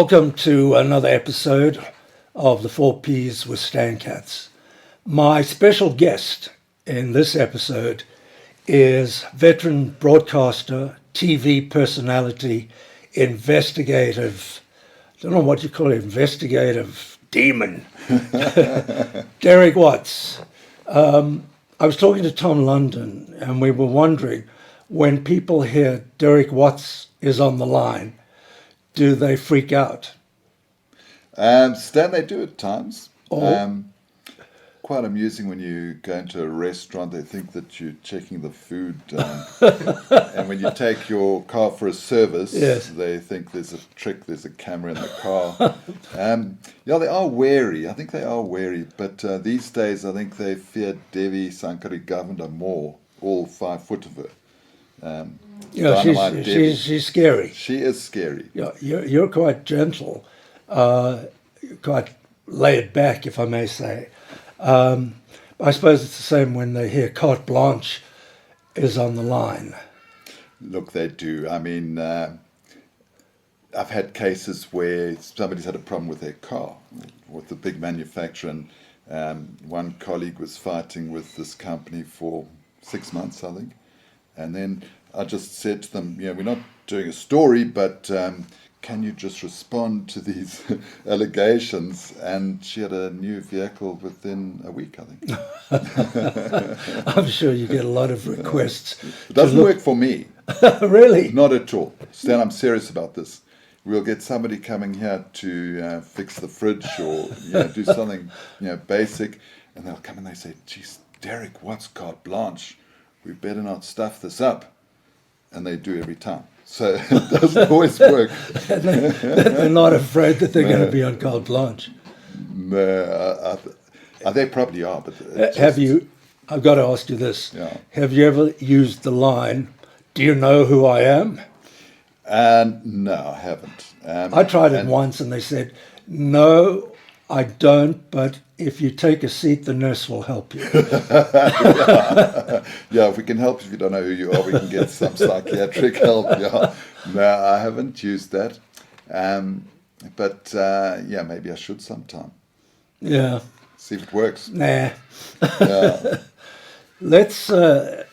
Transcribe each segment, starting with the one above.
Welcome to another episode of the 4Ps with Stan Katz. My special guest in this episode is veteran broadcaster, TV personality, investigative, I don't know what you call it, investigative demon, Derek Watts. I was talking to Tom London and we were wondering, when people hear Derek Watts is on the line, do they freak out? Stan, they do at times. Oh. Quite amusing when you go into a restaurant, they think that you're checking the food. And when you take your car for a service, Yes. they think there's a trick, there's a camera in the car. Yeah, they are wary. I think they are wary. But these days, I think they fear Devi Sankari Governor more, all 5 foot of her. Yeah, she's scary. She is scary. Yeah, you're quite gentle, quite laid back, if I may say. I suppose it's the same when they hear carte blanche is on the line. Look, they do. I mean, I've had cases where somebody's had a problem with their car, with the big manufacturer, and one colleague was fighting with this company for 6 months, I think. And then I just said to them, we're not doing a story, but can you just respond to these allegations? And she had a new vehicle within a week, I think. I'm sure you get a lot of requests. It doesn't work for me. Really? Not at all. Stan, I'm serious about this. We'll get somebody coming here to fix the fridge or do something basic, and they'll come and they say, geez, Derek, what's carte blanche? We better not stuff this up. And they do every time. So it doesn't always work. They're not afraid that they're going to be on carte blanche. No, they probably are. But Have you, I've got to ask you this. Yeah. Have you ever used the line, do you know who I am? No, I haven't. I tried it once and they said, no, I don't, but if you take a seat, the nurse will help you. Yeah, if we can help if you don't know who you are, we can get some psychiatric help. Yeah, no, I haven't used that. But maybe I should sometime. Yeah. See if it works. Nah. Yeah. Let's do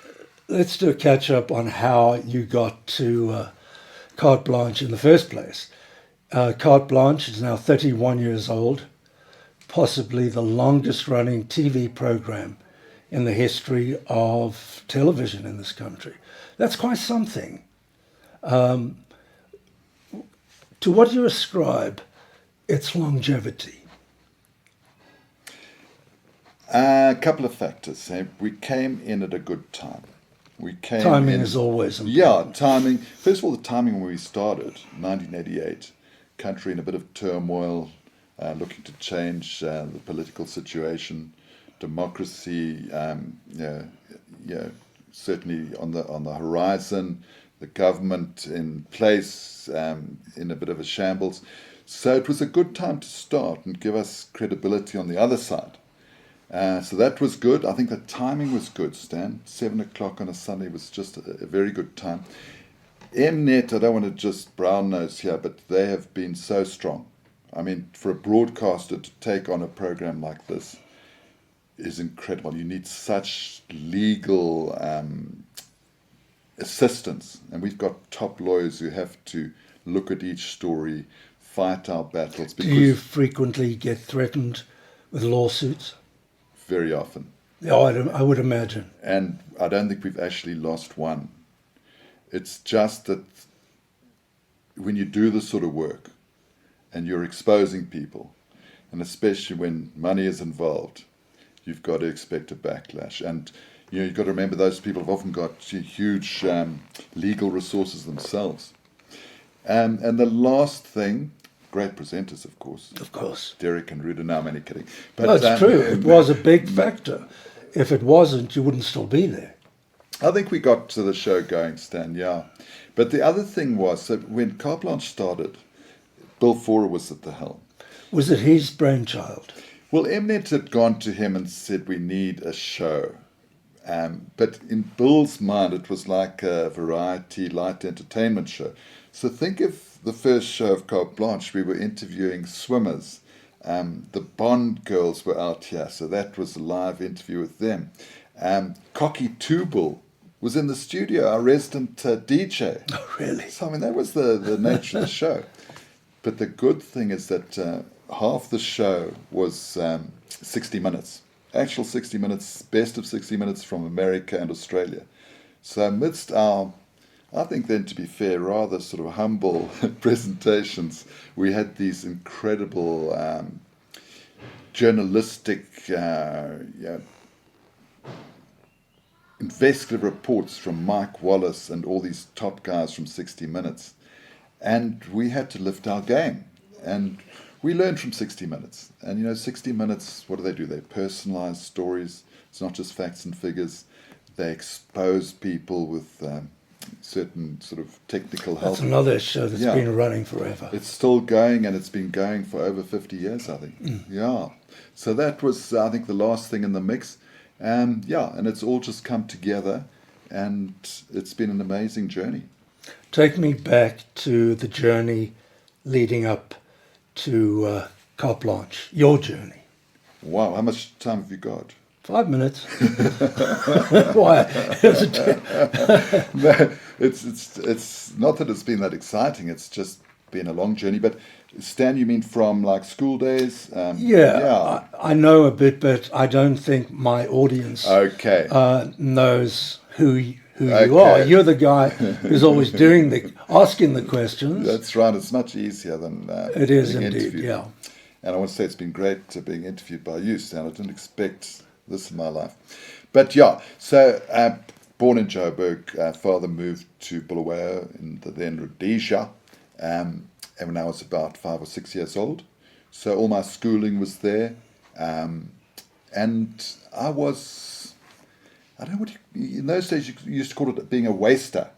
a catch up on how you got to Carte Blanche in the first place. Carte Blanche is now 31 years old, possibly the longest running TV program in the history of television in this country. That's quite something. To what do you ascribe its longevity? A couple of factors. We came in at a good time. Timing is always important. Yeah, timing. First of all, the timing when we started, 1988, country in a bit of turmoil, looking to change the political situation, democracy, certainly on the horizon, the government in place, in a bit of a shambles. So it was a good time to start and give us credibility on the other side. So that was good. I think the timing was good, Stan. 7 o'clock on a Sunday was just a very good time. Mnet, I don't want to just brown nose here, but they have been so strong. I mean, for a broadcaster to take on a program like this is incredible. You need such legal assistance. And we've got top lawyers who have to look at each story, fight our battles. Do you frequently get threatened with lawsuits? Very often. Yeah, I would imagine. And I don't think we've actually lost one. It's just that when you do this sort of work and you're exposing people, and especially when money is involved, you've got to expect a backlash. And you've got to remember those people have often got huge legal resources themselves. And the last thing, great presenters, of course. Of course. Derek and Ruda. No, I'm only kidding. But, no, it's true. It was a big factor. If it wasn't, you wouldn't still be there. I think we got to the show going, Stan, yeah. But the other thing was that when Carte Blanche started, Bill Forer was at the helm. Was it his brainchild? Well, Mnet had gone to him and said, we need a show. But in Bill's mind, it was like a variety, light entertainment show. So think if the first show of Carte Blanche, we were interviewing swimmers. The Bond girls were out here, so that was a live interview with them. Cocky Tubal was in the studio, our resident DJ. Oh, really? So, I mean, that was the nature of the show. But the good thing is that half the show was 60 minutes. Actual 60 minutes, best of 60 minutes from America and Australia. So amidst our, I think then to be fair, rather sort of humble presentations, we had these incredible journalistic investigative reports from Mike Wallace and all these top guys from 60 Minutes. And we had to lift our game. And we learned from 60 Minutes. And 60 Minutes, what do? They personalize stories. It's not just facts and figures. They expose people with certain sort of technical help. That's another show that's been running forever. It's still going, and it's been going for over 50 years, I think. Yeah. So that was, I think, the last thing in the mix. And it's all just come together, and it's been an amazing journey. Take me back to the journey leading up to Carte Blanche, your journey. Wow, how much time have you got? 5 minutes. Why? No, it's not that it's been that exciting. It's just been a long journey. But Stan, you mean from like school days? I know a bit, but I don't think my audience knows who you are. You're the guy who's always asking the questions. That's right. It's much easier than it is being indeed. interviewed. Yeah. And I want to say it's been great being interviewed by you, Stan. I didn't expect this in my life. But so born in Joburg, father moved to Bulawayo in the then Rhodesia, and when I was about 5 or 6 years old. So all my schooling was there, and I was, I don't know what in those days you used to call it being a waster.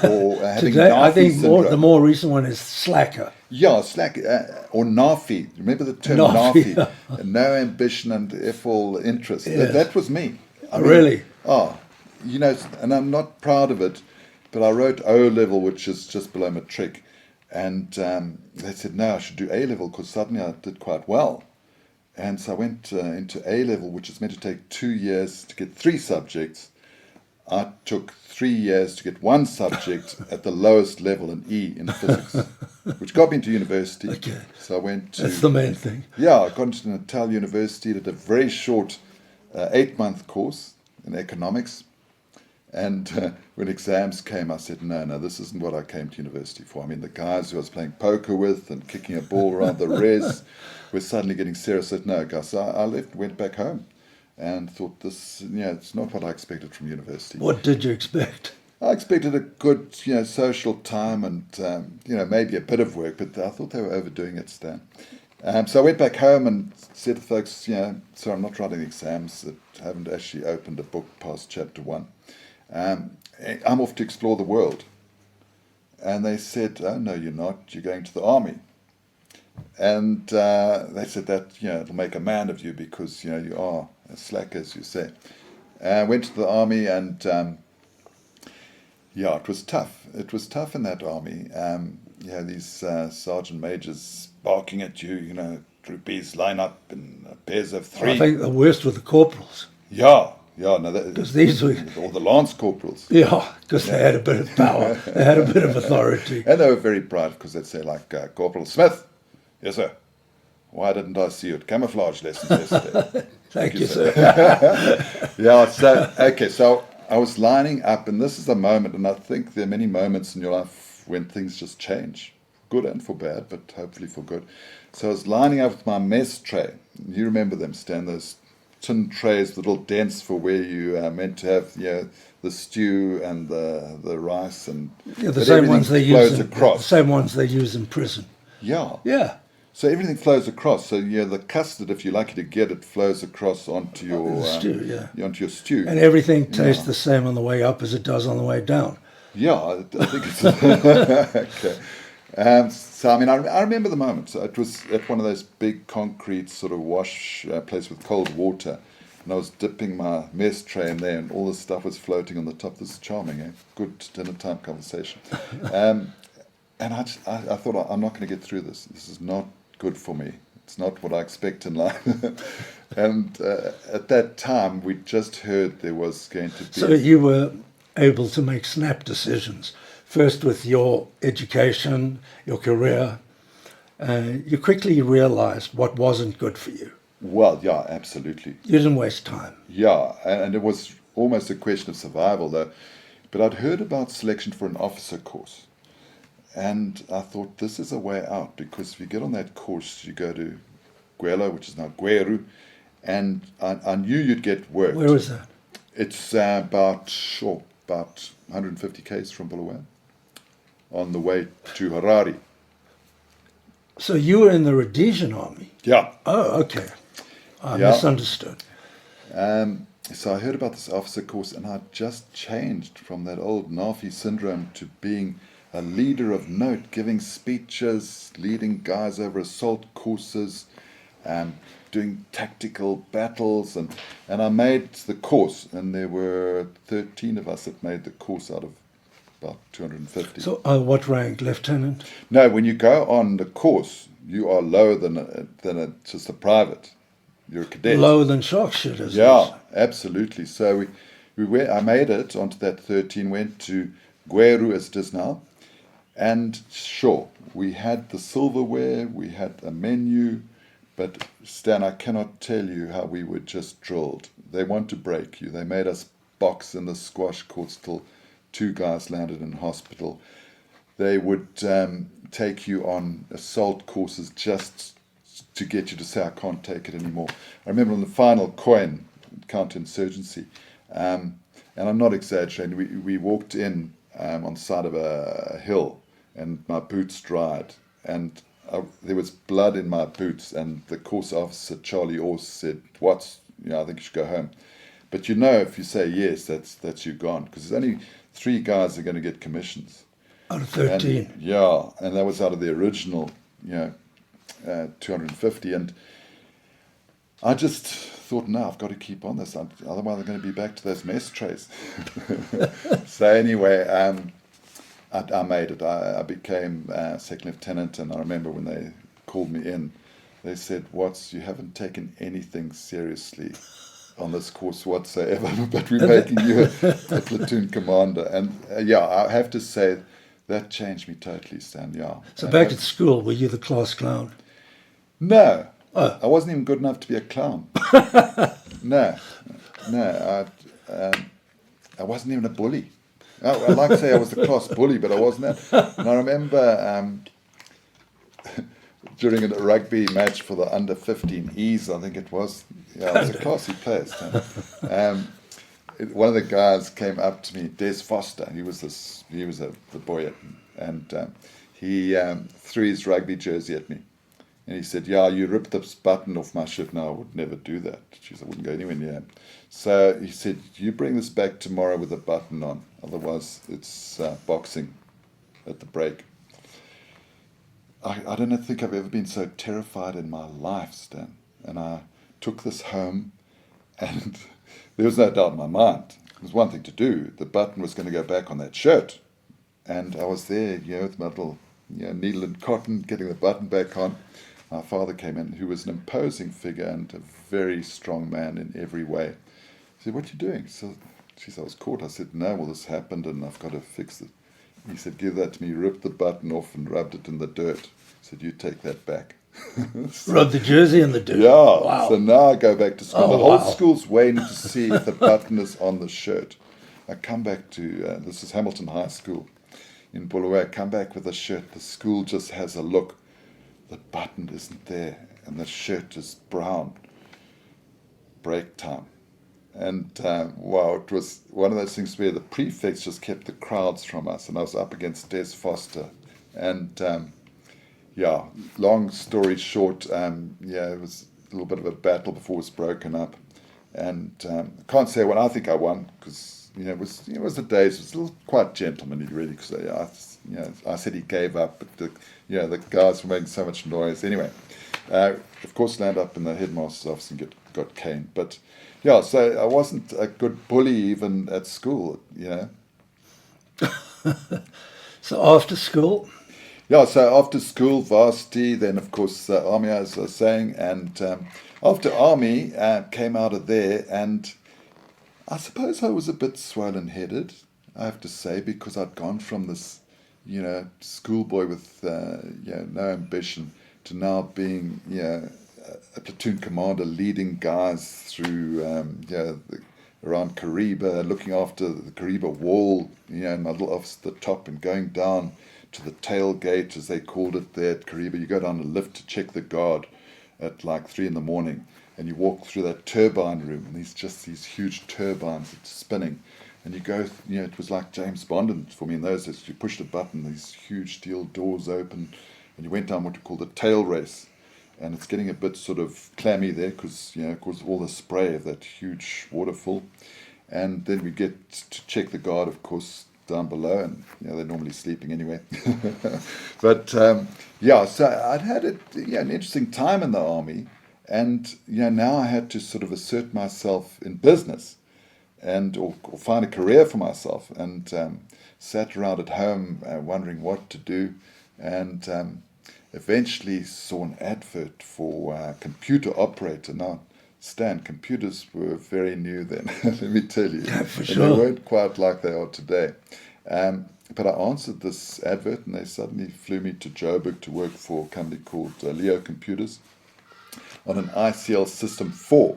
Or having Today, I think syndrome. the more recent one is slacker. Yeah, slack or nafi. Remember the term nafi? No ambition and all interest. Yes. That was me. I mean, Really? And I'm not proud of it, but I wrote O level, which is just below matric, and they said no, I should do A level because suddenly I did quite well, and so I went into A level, which is meant to take 2 years to get 3 subjects. I took 3 years to get 1 subject at the lowest level in E in physics, which got me into university. Okay. So I went to... That's the main thing. Yeah, I got into Natal University, did a very short 8-month course in economics. And when exams came, I said, no, this isn't what I came to university for. I mean, the guys who I was playing poker with and kicking a ball around the res were suddenly getting serious. I said, no, guys. So I left, went back home. And thought this, it's not what I expected from university. What did you expect? I expected a good, social time and, maybe a bit of work, but I thought they were overdoing it, Stan. So I went back home and said to folks, so I'm not writing exams. I haven't actually opened a book past chapter 1. I'm off to explore the world. And they said, oh, no, you're not. You're going to the army. And they said that, it'll make a man of you because, you are a slacker, as you say. I went to the army and, it was tough. It was tough in that army. These sergeant majors barking at you, groupies line up in pairs of 3. I think the worst were the corporals. Because these were... Or the lance corporals. Yeah, because they had a bit of power. They had a bit of authority. And they were very proud because they'd say like, Corporal Smith, yes, sir. Why didn't I see you at camouflage lessons yesterday? Thank you, sir. So I was lining up, and this is a moment, and I think there are many moments in your life when things just change, good and for bad, but hopefully for good. So I was lining up with my mess tray. You remember them, Stan, those tin trays, little dents for where you are meant to have, the stew and the rice, and the same ones they use. The same ones they use in prison. Yeah. So everything flows across. So the custard, if you're lucky to get it, flows across onto your stew. Onto your stew. And everything tastes the same on the way up as it does on the way down. Yeah, I think it's okay. So I mean, I remember the moment. So it was at one of those big concrete sort of wash place with cold water, and I was dipping my mess tray in there, and all this stuff was floating on the top. This is charming, eh? Good dinner time conversation. And I thought, I'm not going to get through this. This is not good for me. It's not what I expect in life. And at that time, we just heard there was going to be. So you were able to make snap decisions, first with your education, your career. You quickly realized what wasn't good for you. Well, yeah, absolutely. You didn't waste time. Yeah, and it was almost a question of survival, though. But I'd heard about selection for an officer course. And I thought, this is a way out, because if you get on that course, you go to Gwela, which is now Gweru, and I knew you'd get work. Where is that? It's about 150 k's from Bulawayo, on the way to Harare. So you were in the Rhodesian army? Yeah. Oh, okay. I Yeah. misunderstood. So I heard about this officer course, and I just changed from that old Nafi syndrome to being a leader of note, giving speeches, leading guys over assault courses, doing tactical battles, and I made the course, and there were 13 of us that made the course out of about 250. So what rank? Lieutenant? No, when you go on the course, you are lower than just a private. You're a cadet. Lower than shark shooters? Yeah, absolutely. So I made it onto that 13, went to Gweru as it is now. And sure, we had the silverware, we had a menu, but Stan, I cannot tell you how we were just drilled. They want to break you. They made us box in the squash courts till 2 guys landed in hospital. They would take you on assault courses just to get you to say, I can't take it anymore. I remember on the final coin, counterinsurgency, and I'm not exaggerating, we walked in on the side of a hill, and my boots dried, and there was blood in my boots, and the course officer, Charlie Orr, said, I think you should go home. But if you say yes, that's you gone, because there's only 3 guys that are going to get commissions. Out of 13? And that was out of the original, 250, and I just thought, no, I've got to keep on this, otherwise I'm going to be back to those mess trays. So anyway, I made it. I became second lieutenant, and I remember when they called me in, they said, Watts, you haven't taken anything seriously on this course whatsoever, but we're making you a platoon commander. And I have to say, that changed me totally, Stan, yeah. So back at school, were you the class clown? No. Oh. I wasn't even good enough to be a clown. No. I wasn't even a bully. I'd like to say I was the class bully, but I wasn't that. And I remember during a rugby match for the under 15Es, I think it was, I was a classy player. One of the guys came up to me, Des Foster. He was the boy, and he threw his rugby jersey at me. And he said, you ripped this button off my shirt. No, I would never do that. Jeez, I wouldn't go anywhere near him. So he said, you bring this back tomorrow with a button on. Otherwise, it's boxing at the break. I don't think I've ever been so terrified in my life, Stan. And I took this home, and there was no doubt in my mind. It was one thing to do. The button was going to go back on that shirt. And I was there, with my little needle and cotton, getting the button back on. My father came in, who was an imposing figure and a very strong man in every way. He said, what are you doing? So, I was caught. I said, no, well, this happened and I've got to fix it. He said, give that to me. He ripped the button off and rubbed it in the dirt. He said, you take that back. Rubbed the jersey in the dirt? Yeah. Wow. So now I go back to school. Oh, the whole wow. school's waiting to see if the button is on the shirt. I come back to, this is Hamilton High School in Bulawayo. I come back with a shirt. The school just has a look. The button isn't there, and the shirt is brown. Break time. And, it was one of those things where the prefects just kept the crowds from us, and I was up against Des Foster. And, long story short, it was a little bit of a battle before it was broken up. And I can't say when I think I won, because, it was the days, it was a little quite gentlemanly, really, because I said he gave up, but the guys were making so much noise. Anyway, of course, land up in the headmaster's office and got caned. But so I wasn't a good bully even at school. So after school? Yeah, so after school, varsity, then of course army, as I was saying, and after army, came out of there, and I suppose I was a bit swollen-headed, I have to say, because I'd gone from this, schoolboy with no ambition to now being a platoon commander, leading guys through around Kariba, looking after the Kariba wall, in my little office at the top, and going down to the tailgate, as they called it there at Kariba. You go down a lift to check the guard at like 3 in the morning, and you walk through that turbine room, and these huge turbines spinning, and you go, it was like James Bond for me in those days. You pushed a button, these huge steel doors open, and you went down what you call the tail race, and it's getting a bit sort of clammy there because of course all the spray of that huge waterfall, and then we get to check the guard, of course, down below, and they're normally sleeping anyway. But so I'd had an interesting time in the army, and now I had to sort of assert myself in business, and or find a career for myself, and sat around at home wondering what to do, and eventually saw an advert for a computer operator. Now, Stan, computers were very new then, let me tell you. Yeah, for and sure. They weren't quite like they are today. But I answered this advert, and they suddenly flew me to Joburg to work for a company called Leo Computers on an ICL System 4,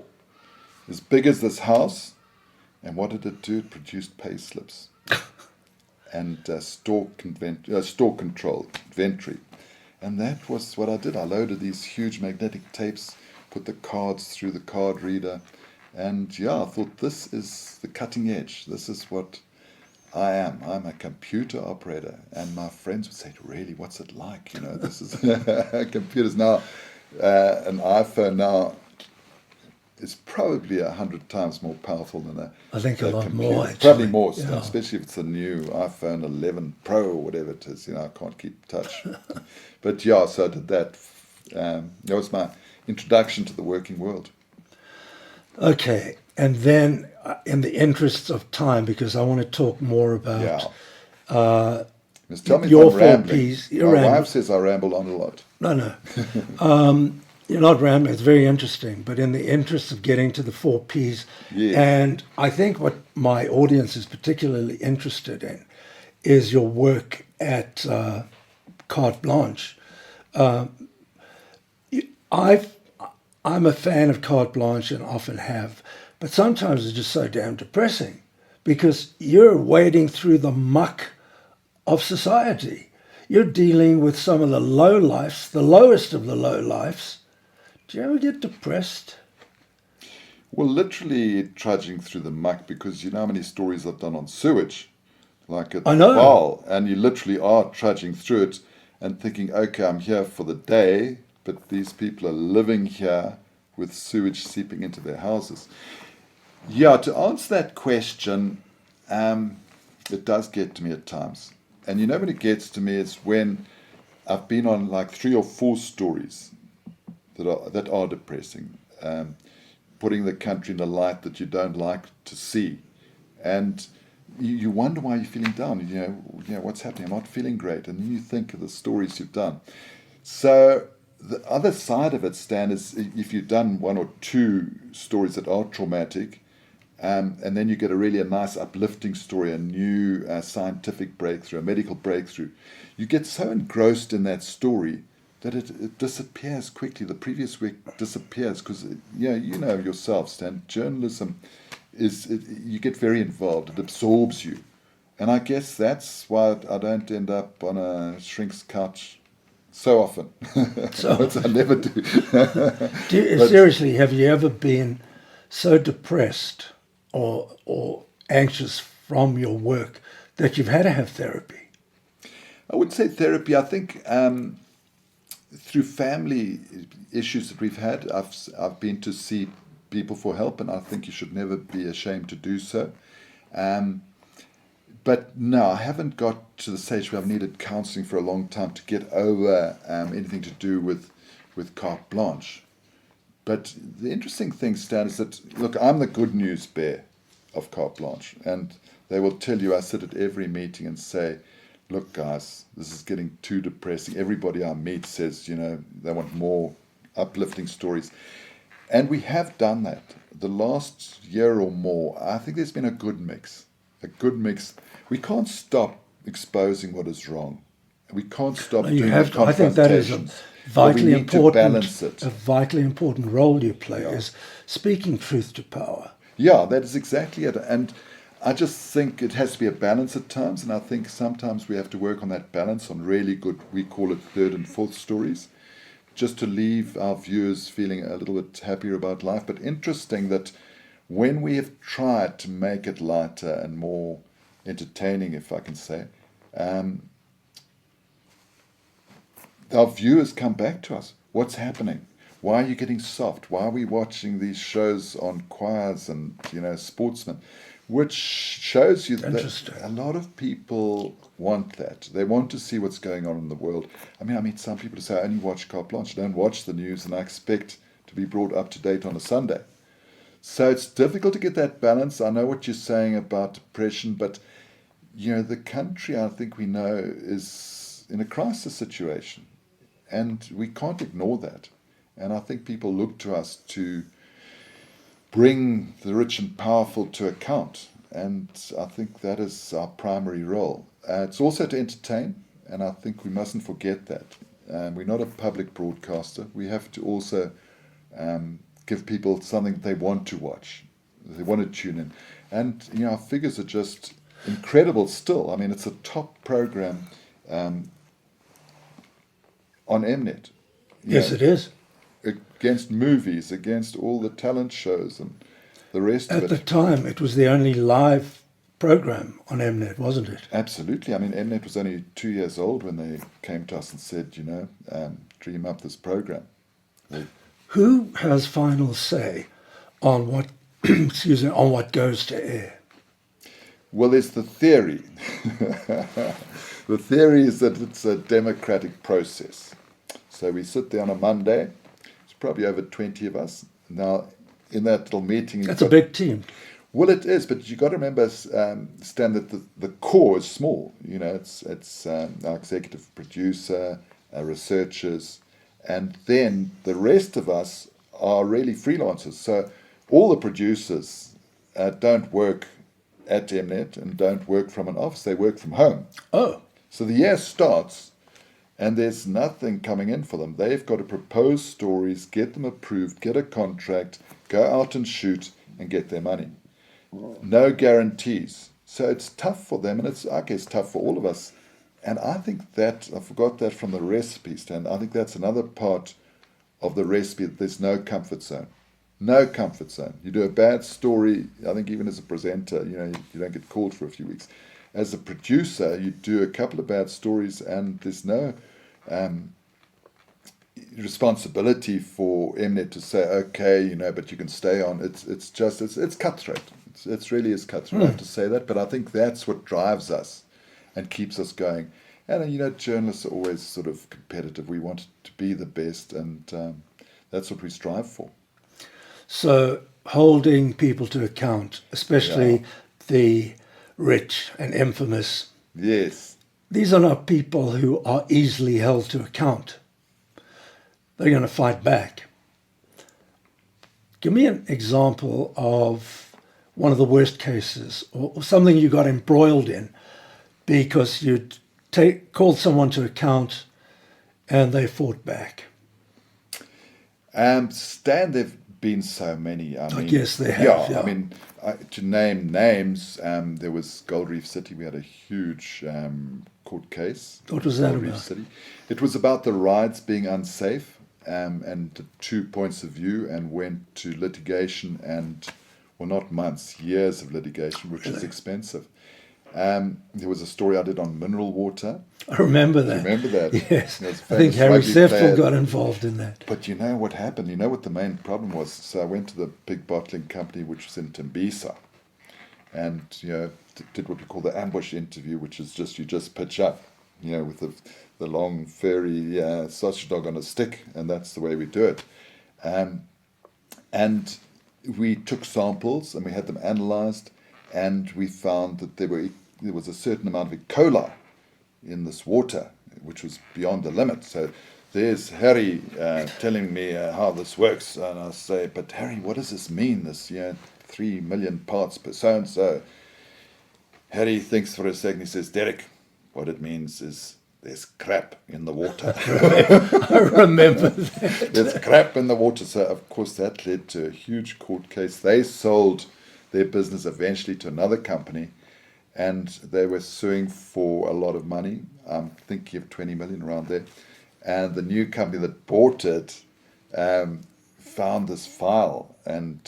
as big as this house. And what did it do? It produced pay slips and store control, inventory. And that was what I did. I loaded these huge magnetic tapes, put the cards through the card reader, and I thought, this is the cutting edge. This is what I am. I'm a computer operator. And my friends would say, really, what's it like? This is computers now. An iPhone now is probably 100 times more powerful than I think a lot computer. more, actually. Probably more, Yeah. especially if it's a new iPhone 11 Pro or whatever it is. I can't keep touch. But so I did that. That was my introduction to the working world. Okay, and then in the interests of time, because I want to talk more about Just tell me your if I'm four rambling. Ps. You're My rambling. wife says I ramble on a lot. No. You're not rambling. It's very interesting. But in the interest of getting to the 4 Ps, Yes. and I think what my audience is particularly interested in is your work at Carte Blanche. I'm a fan of Carte Blanche and often have, but sometimes it's just so damn depressing because you're wading through the muck of society. You're dealing with some of the low lifes, the lowest of the low lifes. Do you ever get depressed? Well, literally trudging through the muck, because you know how many stories I've done on sewage, like at I know. Val, and you literally are trudging through it and thinking, okay, I'm here for the day, but these people are living here with sewage seeping into their houses. Yeah, to answer that question, it does get to me at times. And when it gets to me is when I've been on like 3 or 4 stories that are depressing, putting the country in a light that you don't like to see, and you wonder why you're feeling down. What's happening? I'm not feeling great, and then you think of the stories you've done. So the other side of it, Stan, is if you've done 1 or 2 stories that are traumatic, and then you get a nice uplifting story, a new scientific breakthrough, a medical breakthrough, you get so engrossed in that story that it disappears quickly. The previous week disappears because, you know yourself, Stan, journalism you get very involved. It absorbs you. And I guess that's why I don't end up on a shrink's couch so often. Which I never do. Seriously, have you ever been so depressed or anxious from your work that you've had to have therapy? I would say therapy. I think through family issues that we've had, I've been to see people for help, and I think you should never be ashamed to do so. But no, I haven't got to the stage where I've needed counselling for a long time to get over anything to do with Carte Blanche. But the interesting thing, Stan, is that, look, I'm the good news bear of Carte Blanche, and they will tell you I sit at every meeting and say, look, guys, this is getting too depressing. Everybody I meet says, they want more uplifting stories. And we have done that. The last year or more, I think there's been a good mix. A good mix. We can't stop exposing what is wrong. We can't stop You doing have the to, I think that is a confrontations. But vitally we need to important, balance it. a vitally important role you play is speaking truth to power. Yeah, that is exactly it. And I just think it has to be a balance at times. And I think sometimes we have to work on that balance on really good, we call it third and fourth stories, just to leave our viewers feeling a little bit happier about life. But interesting that when we have tried to make it lighter and more entertaining, if I can say, our viewers come back to us. What's happening? Why are you getting soft? Why are we watching these shows on choirs and sportsmen? Which shows you that a lot of people want that. They want to see what's going on in the world. I meet some people who say, I only watch carte blanche, I don't watch the news, and I expect to be brought up to date on a Sunday. So it's difficult to get that balance. I know what you're saying about depression, but the country, I think we know, is in a crisis situation. And we can't ignore that. And I think people look to us to bring the rich and powerful to account. And I think that is our primary role. It's also to entertain, and I think we mustn't forget that. We're not a public broadcaster. We have to also give people something they want to watch, they want to tune in. And our figures are just incredible still. It's a top program on Mnet. Yes, it is. Against movies, against all the talent shows and the rest of it. At the time, it was the only live program on Mnet, wasn't it? Absolutely. Mnet was only 2 years old when they came to us and said, dream up this program. Who has final say on what, on what goes to air? Well, there's the theory. The theory is that it's a democratic process. So we sit there on a Monday. It's probably over 20 of us. Now, in that little meeting... That's a big team. Well, it is, but you've got to remember, Stan, that the core is small. It's our executive producer, our researchers, and then the rest of us are really freelancers. So all the producers don't work at Mnet and don't work from an office. They work from home. Oh. So the year starts and there's nothing coming in for them. They've got to propose stories, get them approved, get a contract, go out and shoot and get their money. No guarantees. So it's tough for them, and it's, I guess, tough for all of us. And I think that, I forgot that from the recipe, Stan. I think that's another part of the recipe, that there's no comfort zone. No comfort zone. You do a bad story, I think even as a presenter, you don't get called for a few weeks. As a producer, you do a couple of bad stories and there's no responsibility for Mnet to say, okay, but you can stay on. It's cutthroat. It really is cutthroat. I have to say that, but I think that's what drives us and keeps us going. And journalists are always sort of competitive. We want to be the best, and that's what we strive for. So holding people to account, especially the rich and infamous. Yes. These are not people who are easily held to account. They're going to fight back. Give me an example of one of the worst cases, or something you got embroiled in because you'd called someone to account and they fought back. Stan, there've been so many. I guess they have. Yeah. To name names, there was Gold Reef City. We had a huge court case. What was that Gold Reef about? City. It was about the rides being unsafe, and the 2 points of view, and went to litigation, and not months, years of litigation, which is expensive. There was a story I did on mineral water. I remember that. Do you remember that? Yes. I think Harry Seftel got involved in that. But you know what happened? You know what the main problem was? So I went to the big bottling company, which was in Tembisa, and did what we call the ambush interview, which is you just pitch up, with the long furry sausage dog on a stick, and that's the way we do it. And we took samples and we had them analysed, and we found that there was a certain amount of E. coli in this water, which was beyond the limit. So there's Harry telling me how this works, and I say, but Harry, what does this mean? This 3 million parts per so and so. Harry thinks for a second. He says, Derek, what it means is there's crap in the water. I remember that. There's crap in the water. So, of course, that led to a huge court case. They sold their business eventually to another company, and they were suing for a lot of money. I'm thinking of 20 million around there. And the new company that bought it found this file and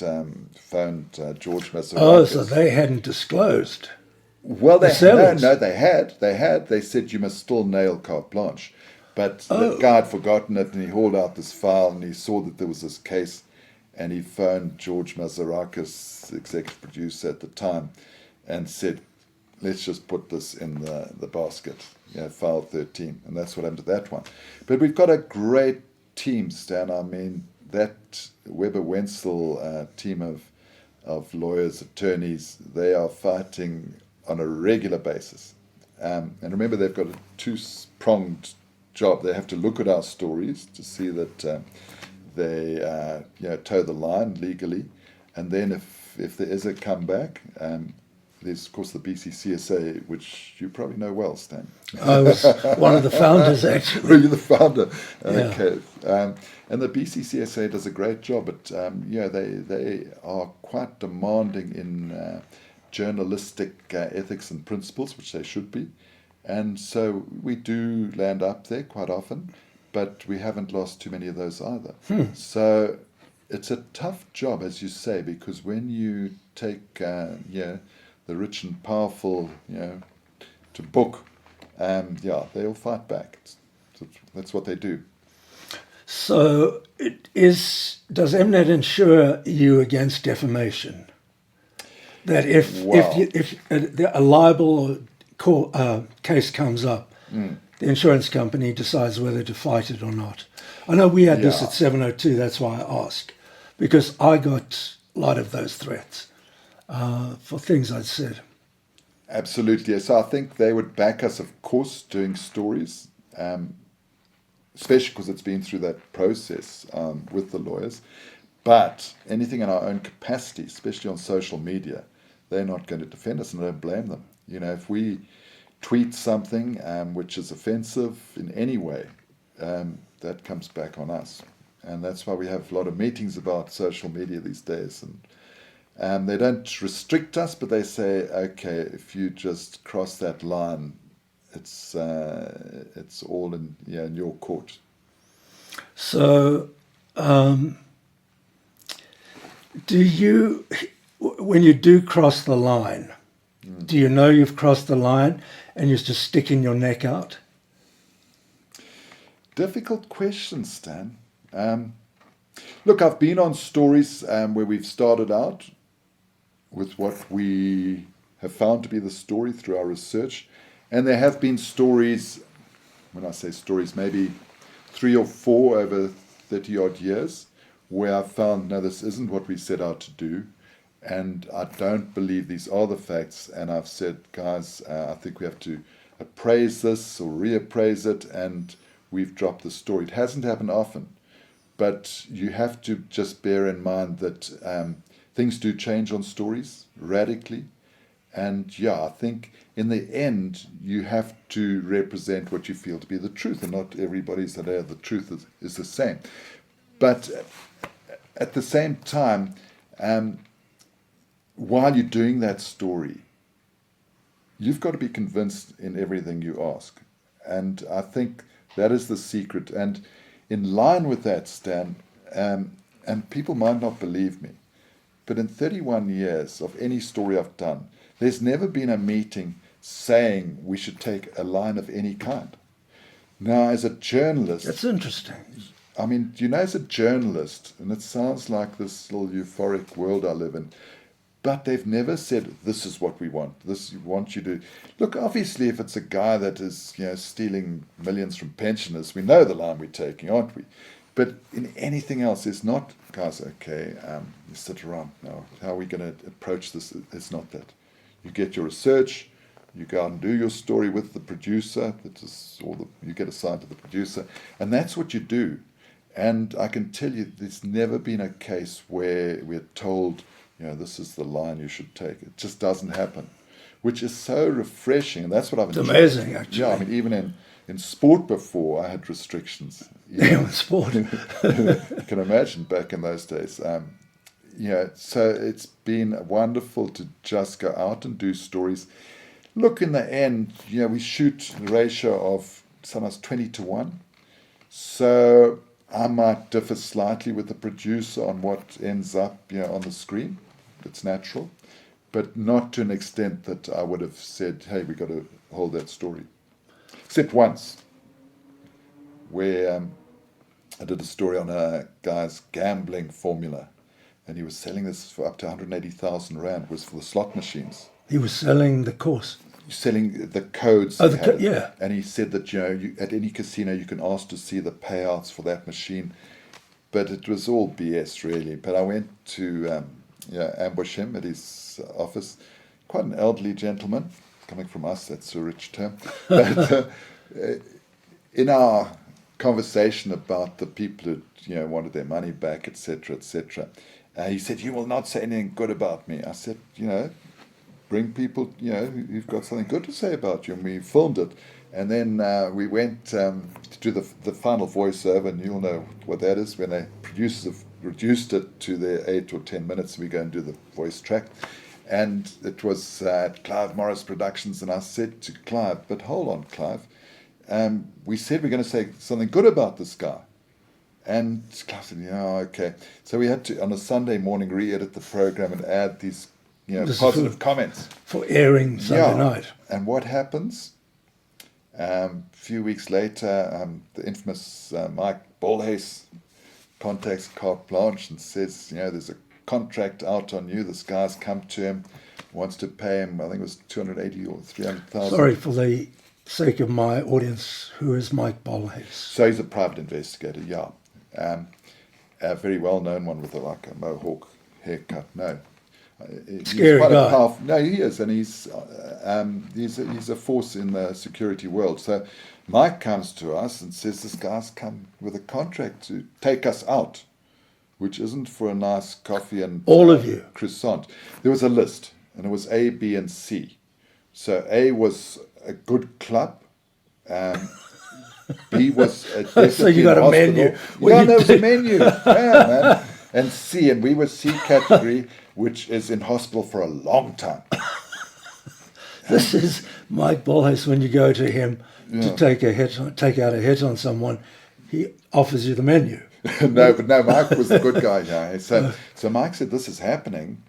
phoned George Masarakis. Oh, so they hadn't disclosed. Well, The sellers. they had. They said you must still nail carte blanche. But the guy had forgotten it, and he hauled out this file, and he saw that there was this case, and he phoned George Masarakis, executive producer at the time, and said, let's just put this in the basket, file 13. And that's what happened to that one. But we've got a great team, Stan. I mean, that Weber Wenzel team of lawyers, attorneys, they are fighting on a regular basis. And remember, they've got a two-pronged job. They have to look at our stories to see that they toe the line legally. And then if there is a comeback, there's, of course, the BCCSA, which you probably know well, Stan. I was one of the founders, actually. You're the founder. Yeah. Okay. And the BCCSA does a great job, but they are quite demanding in journalistic ethics and principles, which they should be. And so we do land up there quite often, but we haven't lost too many of those either. So it's a tough job, as you say, because when you take the rich and powerful to book, they'll fight back. That's what they do. So does Mnet insure you against defamation? That if a libel or case comes up, the insurance company decides whether to fight it or not. I know we had this at 702, that's why I ask, because I got a lot of those threats for things I'd said. Absolutely. So I think they would back us, of course, doing stories, especially because it's been through that process with the lawyers. But anything in our own capacity, especially on social media, they're not going to defend us, and I don't blame them. If we tweet something which is offensive in any way, that comes back on us. And that's why we have a lot of meetings about social media these days. And they don't restrict us, but they say, okay, if you just cross that line, it's all in your court. So, when you do cross the line, do you know you've crossed the line and you're just sticking your neck out? Difficult question, Stan. Look, I've been on stories where we've started out with what we have found to be the story through our research. And there have been stories, when I say stories, maybe 3 or 4 over 30-odd years, where I've found, no, this isn't what we set out to do. And I don't believe these are the facts. And I've said, guys, I think we have to appraise this or reappraise it. And we've dropped the story. It hasn't happened often. But you have to just bear in mind that things do change on stories radically. And I think in the end, you have to represent what you feel to be the truth. And not everybody's idea of the truth is the same. But at the same time, while you're doing that story, you've got to be convinced in everything you ask. And I think that is the secret. And in line with that, Stan, and people might not believe me, but in 31 years of any story I've done, there's never been a meeting saying we should take a line of any kind. Now, as a journalist... That's interesting. I mean, as a journalist, and it sounds like this little euphoric world I live in, but they've never said, this is what we want. This we want you to... Look, obviously, if it's a guy that is, stealing millions from pensioners, we know the line we're taking, aren't we? But in anything else, it's not, guys, okay, you sit around. No, how are we going to approach this? It's not that. You get your research, You go out and do your story with the producer. You get assigned to the producer, and that's what you do. And I can tell you, there's never been a case where we're told, this is the line you should take. It just doesn't happen, which is so refreshing. And that's what I've enjoyed. It's amazing, actually. Yeah, I mean, even in sport before, I had restrictions. In sport. You can imagine back in those days. So it's been wonderful to just go out and do stories. Look, in the end, we shoot the ratio of sometimes 20-1. So I might differ slightly with the producer on what ends up on the screen. It's natural. But not to an extent that I would have said, hey, we've got to hold that story. Except once, where I did a story on a guy's gambling formula. And he was selling this for up to 180,000 Rand, was for the slot machines. He was selling the course. Selling the codes. Yeah. And he said that, at any casino you can ask to see the payouts for that machine. But it was all BS, really. But I went to ambush him at his office. Quite an elderly gentleman, coming from us, that's a rich term. But in our conversation about the people who wanted their money back, etc., etc., he said, you will not say anything good about me. I said, bring people, who've got something good to say about you. And we filmed it. And then we went to do the final voiceover, and you'll know what that is, when the producers have reduced it to their 8 or 10 minutes, we go and do the voice track. And it was at Clive Morris Productions, and I said to Clive, but hold on, Clive, we said we're going to say something good about this guy. And Clive said, okay. So we had to, on a Sunday morning, re-edit the program and add these positive comments. For airing Sunday night. And what happens? A few weeks later, the infamous Mike Bolhuis contacts Carte Blanche and says, there's a contract out on you. This guy's come to him, wants to pay him, I think it was 280 or 300,000. Sorry, for the sake of my audience, who is Mike Bolhuis? So he's a private investigator, yeah. A very well-known one with a mohawk haircut. No. Scary guy. No, he is, and he's a force in the security world. So Mike comes to us and says, this guy's come with a contract to take us out, which isn't for a nice coffee and all of you croissant. There was a list, and it was A, B, and C. So A was a good club. B was so you got a menu. Yeah, there was a menu. Yeah, man. And C, and we were C category, which is in hospital for a long time. This is Mike Bolhuis. When you go to him to take out a hit on someone, he offers you the menu. No, Mike was the good guy. Yeah. So Mike said, this is happening,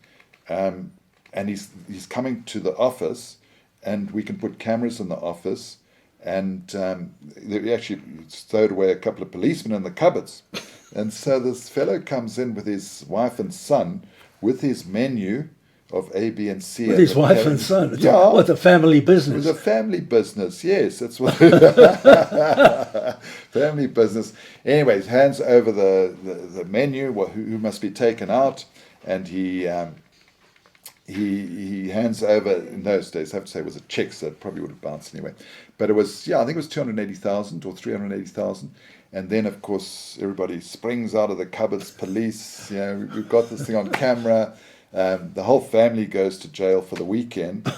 and he's coming to the office, and we can put cameras in the office. And they actually stowed away a couple of policemen in the cupboards. And so this fellow comes in with his wife and son, with his menu of A, B, and C. With his wife and son? It's yeah. A family business? It was a family business, yes. That's what family business. Anyways, hands over the menu, who must be taken out, and he hands over, in those days, I have to say it was a check, so it probably would have bounced anyway. But it was, I think it was 280,000 or 380,000. And then, of course, everybody springs out of the cupboards, police, we've got this thing on camera. The whole family goes to jail for the weekend.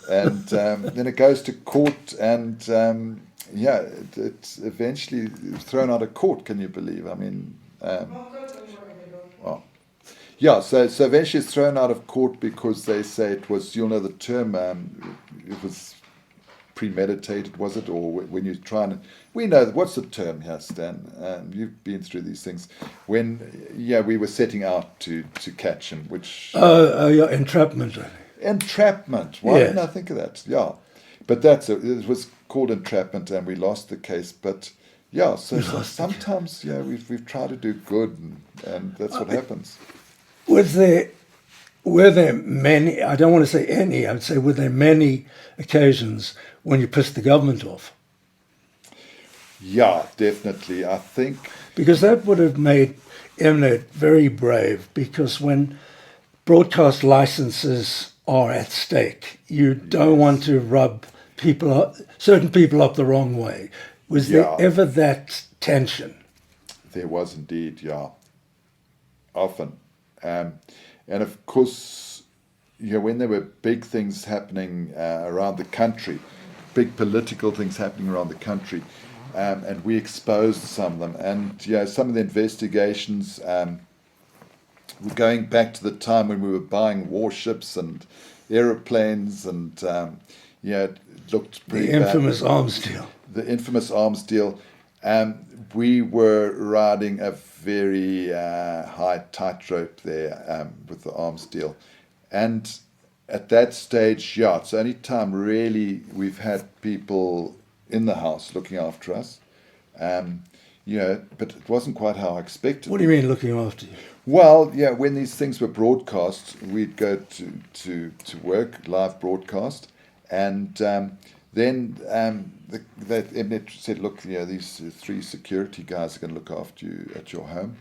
And then it goes to court, and it's eventually thrown out of court, can you believe? I mean, yeah, so eventually it's thrown out of court because they say it was, you'll know the term, it was premeditated, was it? Or when you try and, we know, what's the term here, Stan? You've been through these things. When, we were setting out to catch him, which... entrapment. Entrapment. Why didn't I think of that? Yeah. But it was called entrapment, and we lost the case. But, so sometimes, we've tried to do good, and that's what happens. Were there many, I don't want to say any, I would say were there many occasions when you pissed the government off? Yeah, definitely. I think... Because that would have made Mnet very brave, because when broadcast licenses are at stake. You don't want to rub certain people up the wrong way. Was there Yeah. ever that tension? There was indeed, yeah, often. And of course, when there were big things happening around the country, big political things happening around the country, and we exposed some of them. And some of the investigations were going back to the time when we were buying warships and aeroplanes, and it looked pretty The bad. infamous arms deal. The infamous arms deal. We were riding a very high tightrope there with the arms deal. And at that stage, it's the only time really we've had people in the house looking after us. But it wasn't quite how I expected. What do you mean looking after you? Well, when these things were broadcast, we'd go to work, live broadcast, and then the Mnet said, look, these 3 security guys are going to look after you at your home.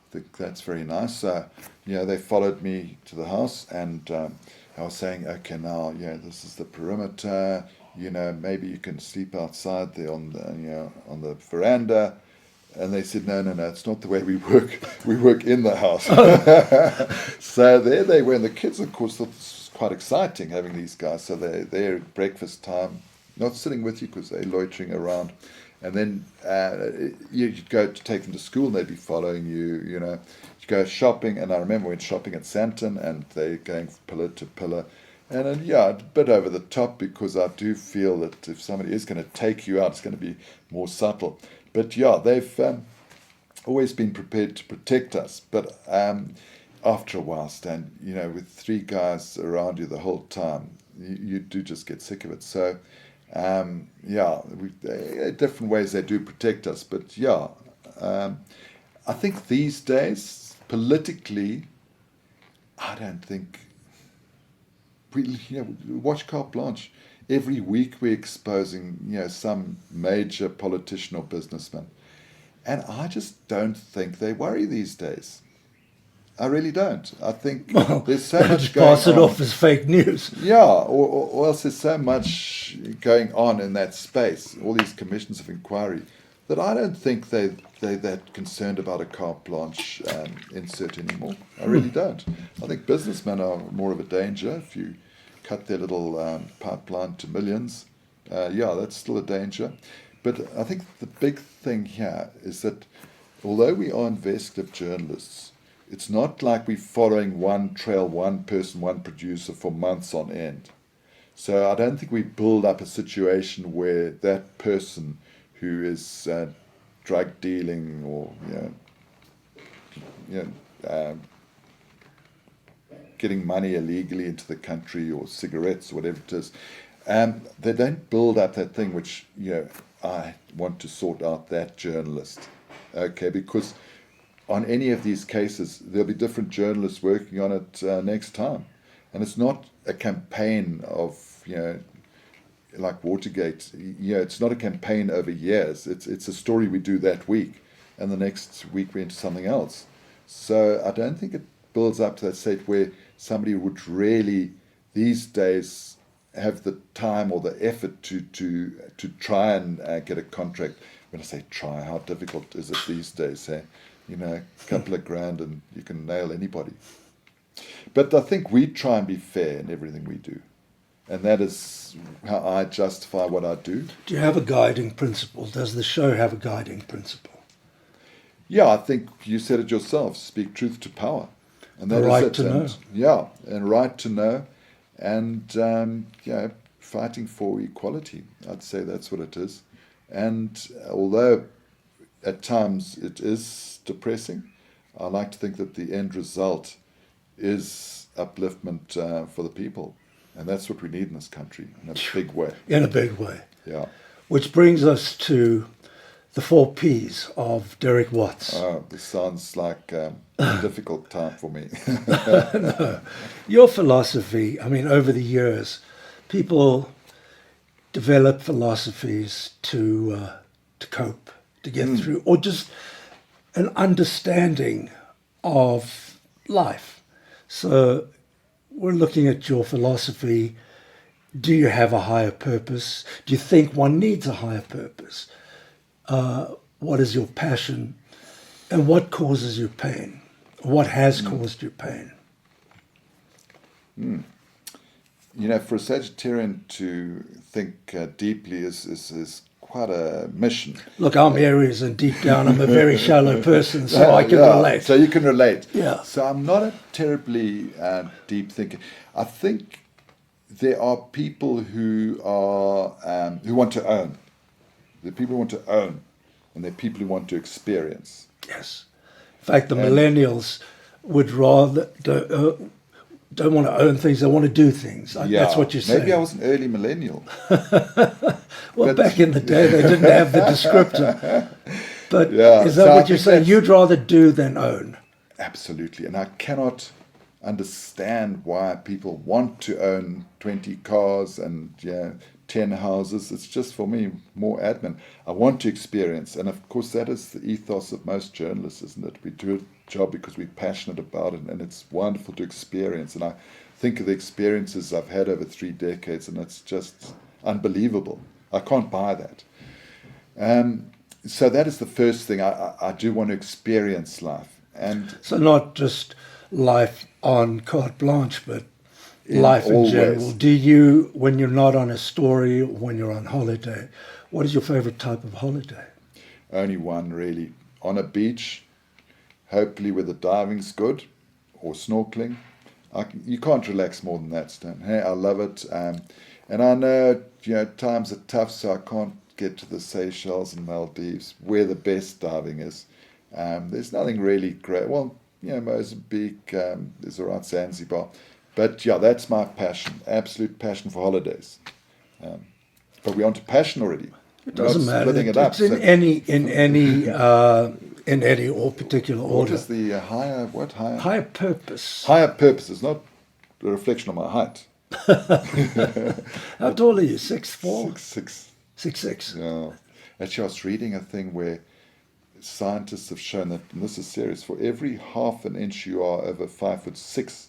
I think that's very nice. They followed me to the house, and I was saying, okay, now, this is the perimeter. Maybe you can sleep outside there on the veranda. And they said, no, it's not the way we work. We work in the house. So there they were. And the kids, of course, thought this was quite exciting, having these guys. So they're at breakfast time, not sitting with you because they're loitering around. And then you'd go to take them to school and they'd be following you, You go shopping. And I remember we went shopping at Santon and they're going pillar to pillar. And then, a bit over the top, because I do feel that if somebody is going to take you out, it's going to be more subtle. But they've always been prepared to protect us. But after a while, Stan, with 3 guys around you the whole time, you do just get sick of it. So, different ways they do protect us. But I think these days, politically, I don't think we watch Carte Blanche. Every week we're exposing, some major politician or businessman. And I just don't think they worry these days. I really don't. I think there's so much going on. Pass it off as fake news. Or else there's so much going on in that space, all these commissions of inquiry, that I don't think they're that concerned about a Carte Blanche insert anymore. I really don't. I think businessmen are more of a danger. If you cut their little pipeline to millions, that's still a danger. But I think the big thing here is that although we are investigative journalists, it's not like we're following one trail, one person, one producer for months on end. So I don't think we build up a situation where that person who is drug dealing or getting money illegally into the country, or cigarettes, or whatever it is, they don't build up that thing which, I want to sort out that journalist. Okay, because on any of these cases, there'll be different journalists working on it next time. And it's not a campaign of, like Watergate, it's not a campaign over years. It's a story we do that week, and the next week we're into something else. So I don't think it builds up to that state where somebody would really, these days, have the time or the effort to try and get a contract. When I say try, how difficult is it these days? A couple of grand and you can nail anybody. But I think we try and be fair in everything we do. And that is how I justify what I do. Do you have a guiding principle? Does the show have a guiding principle? Yeah, I think you said it yourself. Speak truth to power. And that the right to know. And right to know. And, fighting for equality. I'd say that's what it is. And although at times it is depressing, I like to think that the end result is upliftment for the people. And that's what we need in this country, in a big way. In a big way. Yeah. Which brings us to the 4 Ps of Derek Watts. This sounds like a difficult time for me. No. Your philosophy, over the years, people develop philosophies to cope, to get through, or just an understanding of life. So we're looking at your philosophy. Do you have a higher purpose? Do you think one needs a higher purpose? What is your passion? And what causes you pain? What has caused you pain? You know, for a Sagittarian to think deeply is quite a mission. Look, I'm Aries, and deep down I'm a very shallow person, so I can relate. So you can relate. Yeah. So I'm not a terribly deep thinker. I think there are people who are who want to own. There are people who want to own, and there are people who want to experience. Yes. In fact, the millennials would rather don't want to own things; they want to do things. That's what you're saying. Maybe I was an early millennial. Well, back in the day, they didn't have the descriptor. But is that So I what you're think saying? that's- You'd rather do than own. Absolutely. And I cannot understand why people want to own 20 cars and 10 houses. It's just, for me, more admin. I want to experience. And of course, that is the ethos of most journalists, isn't it? We do a job because we're passionate about it, and it's wonderful to experience. And I think of the experiences I've had over 3 decades, and it's just unbelievable. I can't buy that. So that is the first thing. I do want to experience life. And So not just life on carte blanche, but life in always. general. Do you, when you're not on a story, when you're on holiday, what is your favorite type of holiday? only one really. On a beach, hopefully where the diving's good, or snorkeling. You can't relax more than that, Stan. Hey, I love it. And I know, times are tough, so I can't get to the Seychelles and Maldives, where the best diving is. There's nothing really great. Well, Mozambique, there's all right, Zanzibar. But that's my passion, absolute passion for holidays. But we're on to passion already. It doesn't matter. Splitting it up. It's in any or particular What order. is the higher Higher purpose. higher purpose? Is not a reflection of my height. How tall are you? 6'4"? 6'6". 6'6". Yeah. Actually, I was reading a thing where scientists have shown that, and this is serious, for every half an inch you are over 5'6",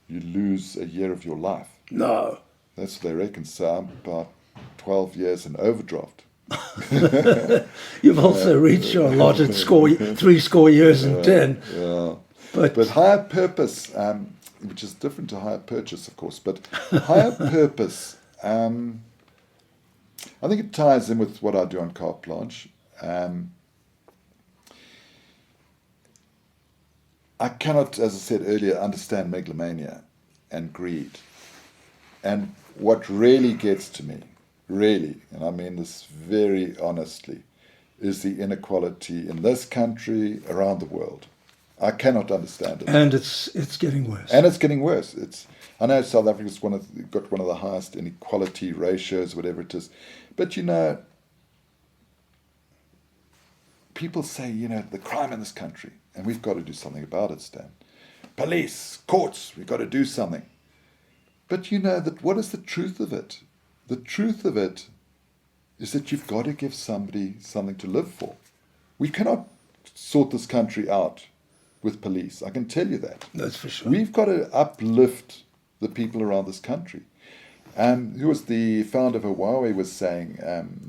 you lose a year of your life. No. That's what they reckon. So I'm about 12 years in overdraft. You've also reached your allotted 3 years and 10. Yeah. But higher purpose, which is different to higher purchase, of course, but higher purpose, I think it ties in with what I do on carte blanche. I cannot, as I said earlier, understand megalomania and greed. And what really gets to me, really, and I mean this very honestly, is the inequality in this country, around the world. I cannot understand it. and it's getting worse. And it's getting worse. I know South Africa's got one of the highest inequality ratios, whatever it is. But people say, the crime in this country, and we've got to do something about it, Stan. Police, courts, we've got to do something. But what is the truth of it? The truth of it is that you've got to give somebody something to live for. We cannot sort this country out with police. I can tell you that. That's for sure. We've got to uplift the people around this country. Who was the founder of Huawei was saying,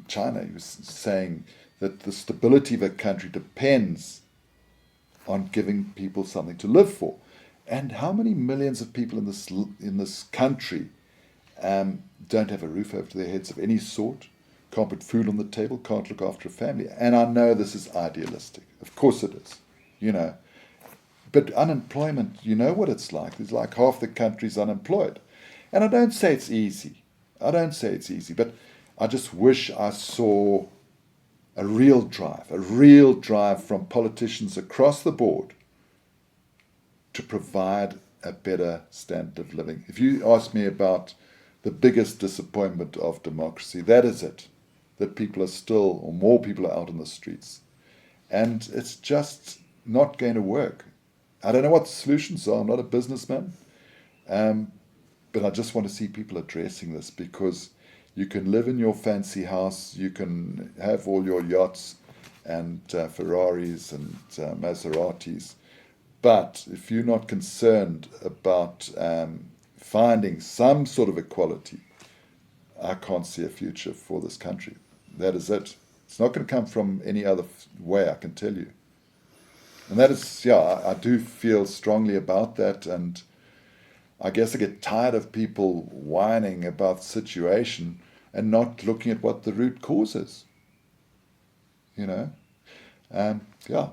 China, he was saying that the stability of a country depends on giving people something to live for. And how many millions of people in this country don't have a roof over their heads of any sort, can't put food on the table, can't look after a family? And I know this is idealistic. Of course it is, But unemployment, you know what it's like. It's like half the country's unemployed. And I don't say it's easy. But I just wish I saw a real drive from politicians across the board to provide a better standard of living. If you ask me about the biggest disappointment of democracy, that is it. That people are still, or more people are out in the streets. And it's just not going to work. I don't know what the solutions are. I'm not a businessman. But I just want to see people addressing this, because you can live in your fancy house, you can have all your yachts and Ferraris and Maseratis, But if you're not concerned about finding some sort of equality, I can't see a future for this country. That is it. It's not going to come from any other way, I can tell you. And that is, yeah, I do feel strongly about that. And I guess I get tired of people whining about the situation and not looking at what the root cause is. You know? Yeah,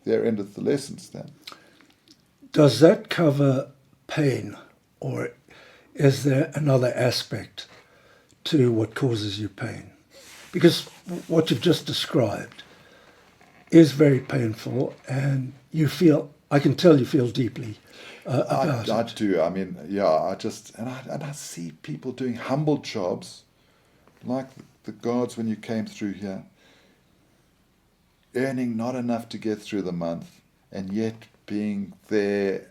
there endeth the lessons then. Does that cover pain, or is there another aspect to what causes you pain? Because what you've just described is very painful, and I can tell you feel deeply about I it. do. I mean, yeah, I see people doing humble jobs, like the guards when you came through here, earning not enough to get through the month, and yet being there,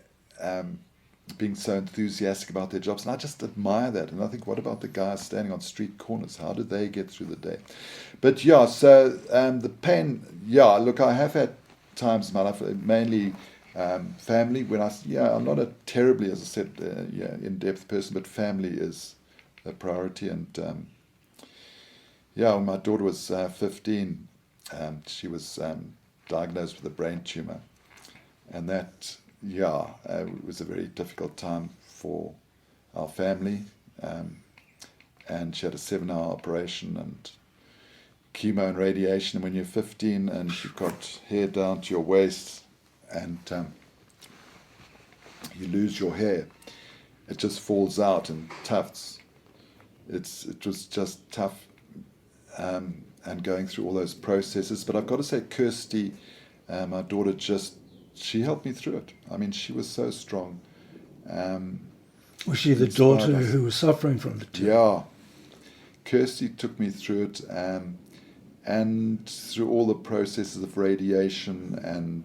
being so enthusiastic about their jobs. And I just admire that. And I think, what about the guys standing on street corners? How did they get through the day? But yeah, so the pain, yeah, look, I have had times in my life, mainly family, when I'm not a terribly, as I said, in-depth person, but family is a priority. And when my daughter was 15, she was diagnosed with a brain tumor. And that, it was a very difficult time for our family. And she had a 7-hour operation and chemo and radiation. And when you're 15 and you've got hair down to your waist and you lose your hair, it just falls out in tufts. It was just tough, and going through all those processes. But I've got to say, Kirsty, my daughter, she helped me through it. I mean, she was so strong. Was she the daughter who was suffering from the tumor? Yeah. Kirsty took me through it, and through all the processes of radiation and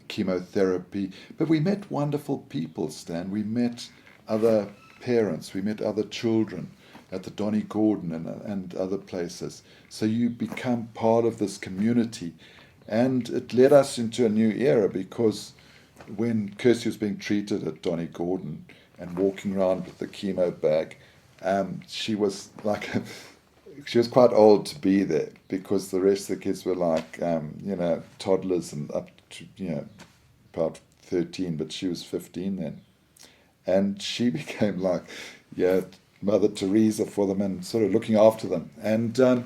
chemotherapy. But we met wonderful people, Stan. We met other parents. We met other children at the Donny Gordon and other places. So you become part of this community. And it led us into a new era, because when Kirsty was being treated at Donny Gordon and walking around with the chemo bag, she was quite old to be there, because the rest of the kids were like, toddlers and up to, about 13, but she was 15 then. And she became like, Mother Teresa for them and sort of looking after them. And,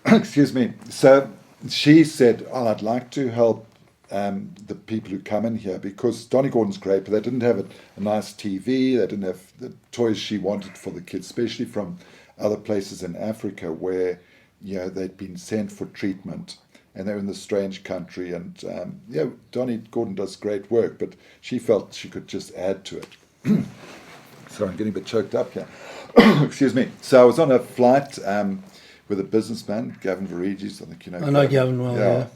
excuse me, so she said, I'd like to help the people who come in here, because Donny Gordon's great, but they didn't have a nice TV, they didn't have the toys she wanted for the kids, especially from other places in Africa where, they'd been sent for treatment and they're in this strange country. And, Donny Gordon does great work, but she felt she could just add to it. Sorry, I'm getting a bit choked up here. Excuse me. So I was on a flight with a businessman, Gavin Varegis, I think you know. I know Gavin well, yeah.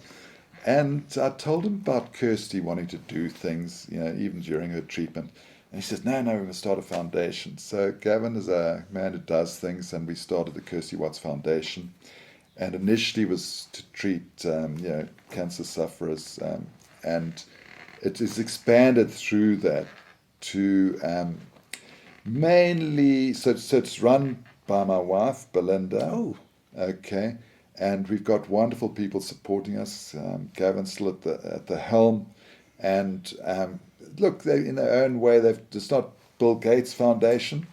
And I told him about Kirsty wanting to do things, even during her treatment. And he says, no, we must start a foundation. So Gavin is a man who does things, and we started the Kirsty Watts Foundation. And initially was to treat, cancer sufferers. And it is expanded through that to mainly, so it's run by my wife, Belinda. Oh. Okay. And we've got wonderful people supporting us. Gavin's still at the helm. And look, they in their own way, it's not Bill Gates Foundation.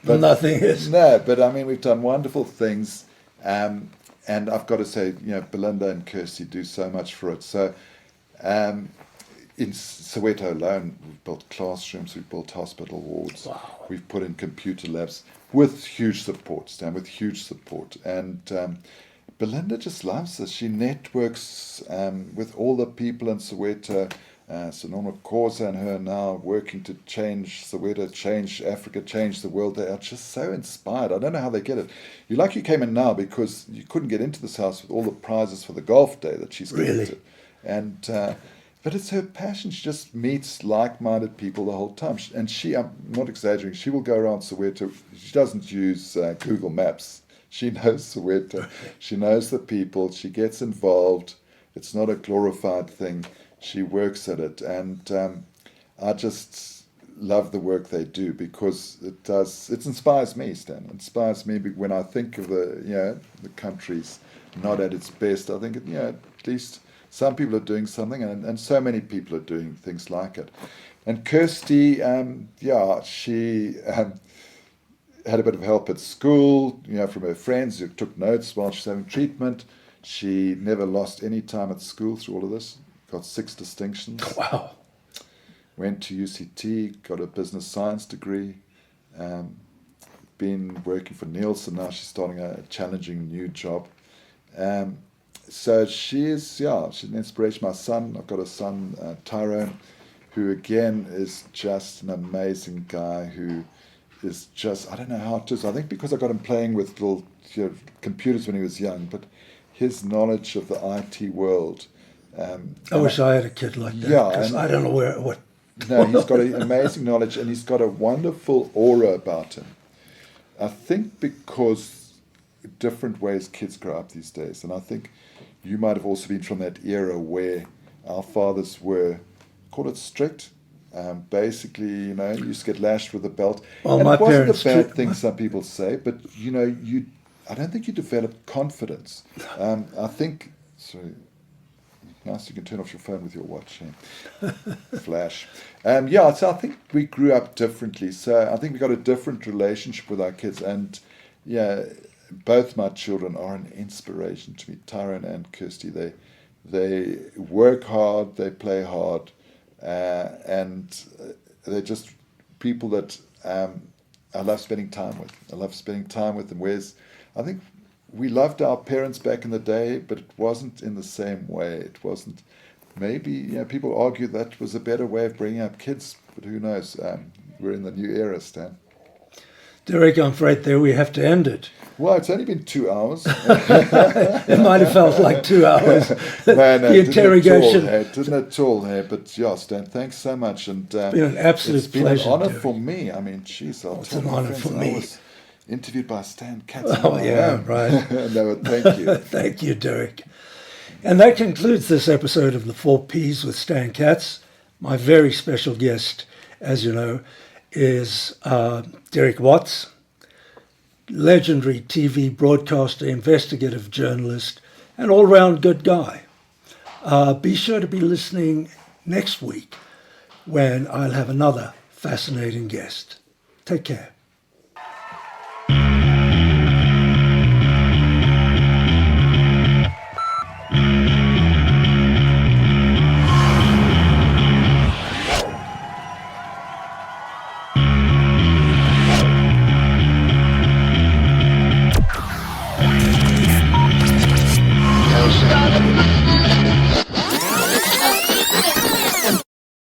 But nothing is. No, but I mean, we've done wonderful things. And I've got to say, Belinda and Kirsty do so much for it. So in Soweto alone, we've built classrooms, we've built hospital wards. Wow. We've put in computer labs with huge support, Stan, with huge support. And Belinda just loves this. She networks with all the people in Soweto. So Norma Corsa and her now working to change Soweto, change Africa, change the world. They are just so inspired. I don't know how they get it. You're lucky you came in now, because you couldn't get into this house with all the prizes for the golf day that she's given Really? to. And but it's her passion. She just meets like-minded people the whole time. And I'm not exaggerating, she will go around Soweto. She doesn't use Google Maps. She knows Soweto. She knows the people. She gets involved. It's not a glorified thing. She works at it, and I just love the work they do because it inspires me, Stan. It inspires me when I think of the country's not at its best. I think at least some people are doing something, and so many people are doing things like it. And Kirsty, she had a bit of help at school, from her friends who took notes while she's having treatment. She never lost any time at school through all of this. Got 6 distinctions. Wow. Went to UCT, got a business science degree. Been working for Nielsen now. She's starting a challenging new job. So she's an inspiration. My son, I've got a son, Tyrone, who again is just an amazing guy who is just, I don't know how it is. I think because I got him playing with little computers when he was young, but his knowledge of the IT world. I wish I had a kid like that. Yeah, because I don't know what. No, he's got an amazing knowledge, and he's got a wonderful aura about him. I think because different ways kids grow up these days, and I think you might have also been from that era where our fathers were, call it strict. Basically, you used to get lashed with a belt. Well, and my it wasn't parents a bad too. thing, some people say, but I don't think you developed confidence. I think, sorry, nice you can turn off your phone with your watch. Flash. So I think we grew up differently. So I think we got a different relationship with our kids. And both my children are an inspiration to me, Tyrone and Kirsty. They work hard, they play hard, and they're just people that I love spending time with. I love spending time with them. Whereas I think we loved our parents back in the day, but it wasn't in the same way. It wasn't. Maybe people argue that was a better way of bringing up kids, but who knows? We're in the new era, Stan. Derek, I'm afraid there we have to end it. Well, it's only been 2 hours. It might have felt like 2 hours. No, The interrogation. Didn't at all. But yeah, Stan, thanks so much. And It's been an absolute it's been pleasure. an honor Derek. for me. I mean, geez, It's an honor for me. I was interviewed by Stan Katz. Oh, yeah, right. No, thank you. Thank you, Derek. And that concludes this episode of the 4 Ps with Stan Katz. My very special guest, as you know, is Derek Watts, legendary TV broadcaster, investigative journalist, and all-round good guy. Be sure to be listening next week when I'll have another fascinating guest. Take care.